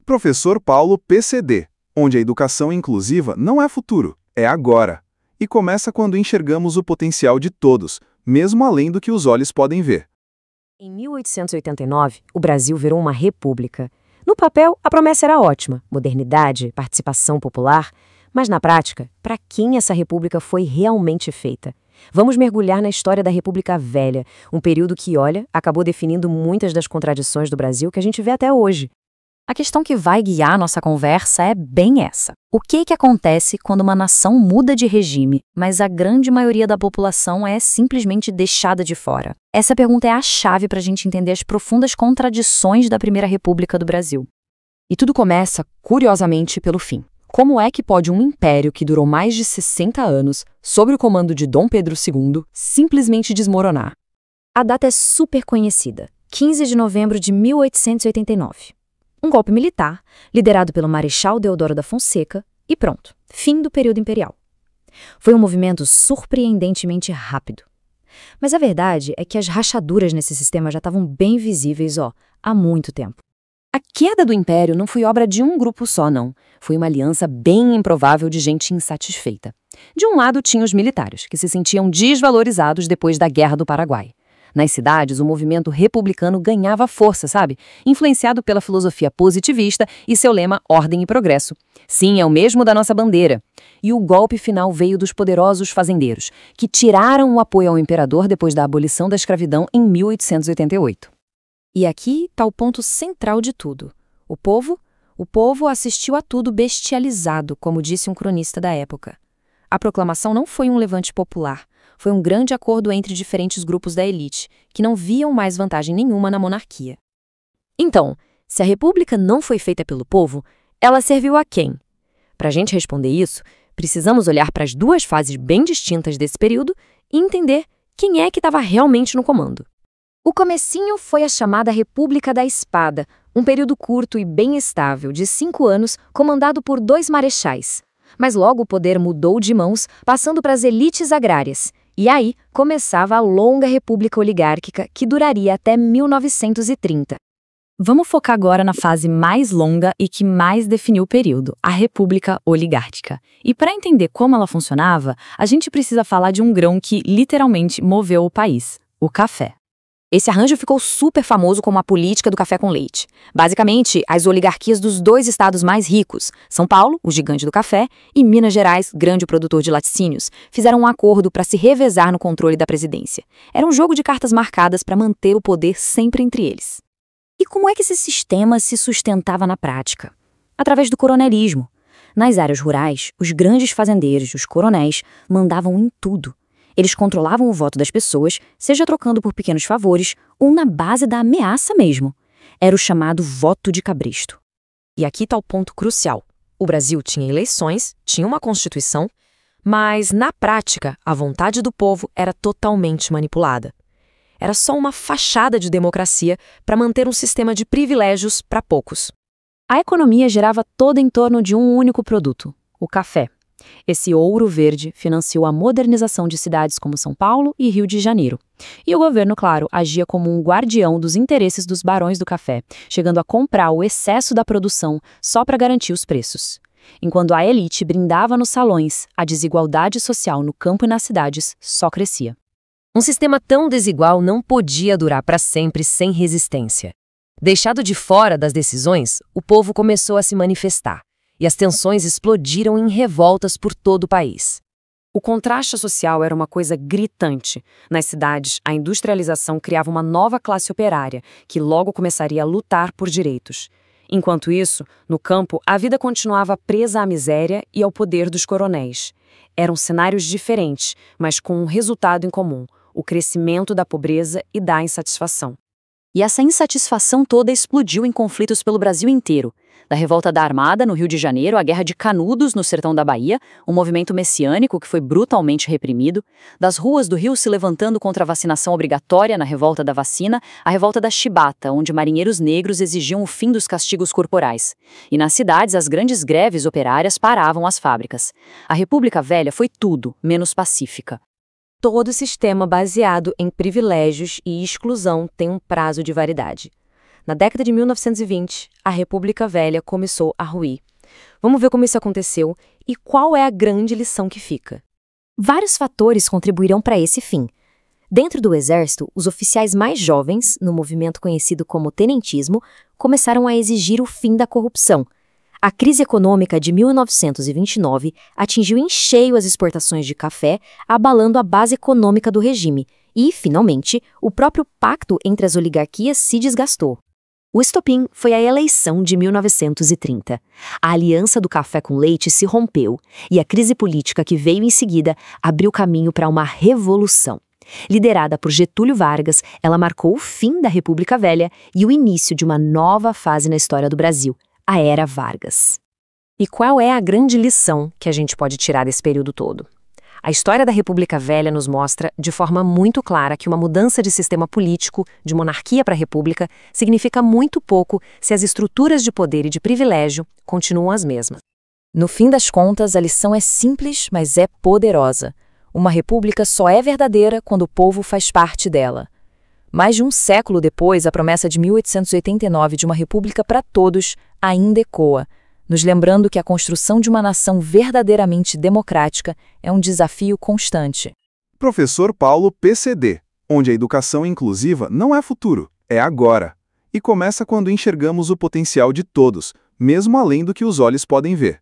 Professor Paulo PCD, onde a educação inclusiva não é futuro, é agora. E começa quando enxergamos o potencial de todos, mesmo além do que os olhos podem ver. Em 1889, o Brasil virou uma república. No papel, a promessa era ótima, modernidade, participação popular, mas na prática, para quem essa república foi realmente feita? Vamos mergulhar na história da República Velha, um período que, olha, acabou definindo muitas das contradições do Brasil que a gente vê até hoje. A questão que vai guiar nossa conversa é bem essa. O que acontece quando uma nação muda de regime, mas a grande maioria da população é simplesmente deixada de fora? Essa pergunta é a chave para a gente entender as profundas contradições da Primeira República do Brasil. E tudo começa, curiosamente, pelo fim. Como é que pode um império que durou mais de 60 anos, sob o comando de Dom Pedro II, simplesmente desmoronar? A data é super conhecida, 15 de novembro de 1889. Um golpe militar, liderado pelo Marechal Deodoro da Fonseca, e pronto, fim do período imperial. Foi um movimento surpreendentemente rápido. Mas a verdade é que as rachaduras nesse sistema já estavam bem visíveis, há muito tempo. A queda do império não foi obra de um grupo só, não. Foi uma aliança bem improvável de gente insatisfeita. De um lado tinha os militares, que se sentiam desvalorizados depois da Guerra do Paraguai. Nas cidades, o movimento republicano ganhava força, sabe? Influenciado pela filosofia positivista e seu lema Ordem e Progresso. Sim, é o mesmo da nossa bandeira. E o golpe final veio dos poderosos fazendeiros, que tiraram o apoio ao imperador depois da abolição da escravidão em 1888. E aqui está o ponto central de tudo. O povo assistiu a tudo bestializado, como disse um cronista da época. A proclamação não foi um levante popular, foi um grande acordo entre diferentes grupos da elite, que não viam mais vantagem nenhuma na monarquia. Então, se a república não foi feita pelo povo, ela serviu a quem? Para a gente responder isso, precisamos olhar para as duas fases bem distintas desse período e entender quem é que estava realmente no comando. O comecinho foi a chamada República da Espada, um período curto e bem estável, de 5 anos, comandado por 2 marechais. Mas logo o poder mudou de mãos, passando para as elites agrárias. E aí começava a longa república oligárquica, que duraria até 1930. Vamos focar agora na fase mais longa e que mais definiu o período, a República Oligárquica. E para entender como ela funcionava, a gente precisa falar de um grão que literalmente moveu o país, o café. Esse arranjo ficou super famoso como a política do café com leite. Basicamente, as oligarquias dos 2 estados mais ricos, São Paulo, o gigante do café, e Minas Gerais, grande produtor de laticínios, fizeram um acordo para se revezar no controle da presidência. Era um jogo de cartas marcadas para manter o poder sempre entre eles. E como é que esse sistema se sustentava na prática? Através do coronelismo. Nas áreas rurais, os grandes fazendeiros, os coronéis, mandavam em tudo. Eles controlavam o voto das pessoas, seja trocando por pequenos favores ou na base da ameaça mesmo. Era o chamado voto de cabresto. E aqui está o ponto crucial. O Brasil tinha eleições, tinha uma Constituição, mas, na prática, a vontade do povo era totalmente manipulada. Era só uma fachada de democracia para manter um sistema de privilégios para poucos. A economia girava toda em torno de um único produto, o café. Esse ouro verde financiou a modernização de cidades como São Paulo e Rio de Janeiro. E o governo, claro, agia como um guardião dos interesses dos barões do café, chegando a comprar o excesso da produção só para garantir os preços. Enquanto a elite brindava nos salões, a desigualdade social no campo e nas cidades só crescia. Um sistema tão desigual não podia durar para sempre sem resistência. Deixado de fora das decisões, o povo começou a se manifestar. E as tensões explodiram em revoltas por todo o país. O contraste social era uma coisa gritante. Nas cidades, a industrialização criava uma nova classe operária, que logo começaria a lutar por direitos. Enquanto isso, no campo, a vida continuava presa à miséria e ao poder dos coronéis. Eram cenários diferentes, mas com um resultado em comum: o crescimento da pobreza e da insatisfação. E essa insatisfação toda explodiu em conflitos pelo Brasil inteiro. Da revolta da Armada, no Rio de Janeiro, à Guerra de Canudos, no sertão da Bahia, um movimento messiânico que foi brutalmente reprimido, das ruas do Rio se levantando contra a vacinação obrigatória na revolta da vacina, à revolta da Chibata, onde marinheiros negros exigiam o fim dos castigos corporais. E nas cidades, as grandes greves operárias paravam as fábricas. A República Velha foi tudo, menos pacífica. Todo sistema baseado em privilégios e exclusão tem um prazo de validade. Na década de 1920, a República Velha começou a ruir. Vamos ver como isso aconteceu e qual é a grande lição que fica. Vários fatores contribuirão para esse fim. Dentro do Exército, os oficiais mais jovens, no movimento conhecido como tenentismo, começaram a exigir o fim da corrupção. A crise econômica de 1929 atingiu em cheio as exportações de café, abalando a base econômica do regime, e, finalmente, o próprio pacto entre as oligarquias se desgastou. O estopim foi a eleição de 1930. A aliança do café com leite se rompeu, e a crise política que veio em seguida abriu caminho para uma revolução. Liderada por Getúlio Vargas, ela marcou o fim da República Velha e o início de uma nova fase na história do Brasil, a Era Vargas. E qual é a grande lição que a gente pode tirar desse período todo? A história da República Velha nos mostra, de forma muito clara, que uma mudança de sistema político, de monarquia para república, significa muito pouco se as estruturas de poder e de privilégio continuam as mesmas. No fim das contas, a lição é simples, mas é poderosa. Uma república só é verdadeira quando o povo faz parte dela. Mais de um século depois, a promessa de 1889 de uma república para todos ainda ecoa, nos lembrando que a construção de uma nação verdadeiramente democrática é um desafio constante. Professor Paulo PCD, onde a educação inclusiva não é futuro, é agora. E começa quando enxergamos o potencial de todos, mesmo além do que os olhos podem ver.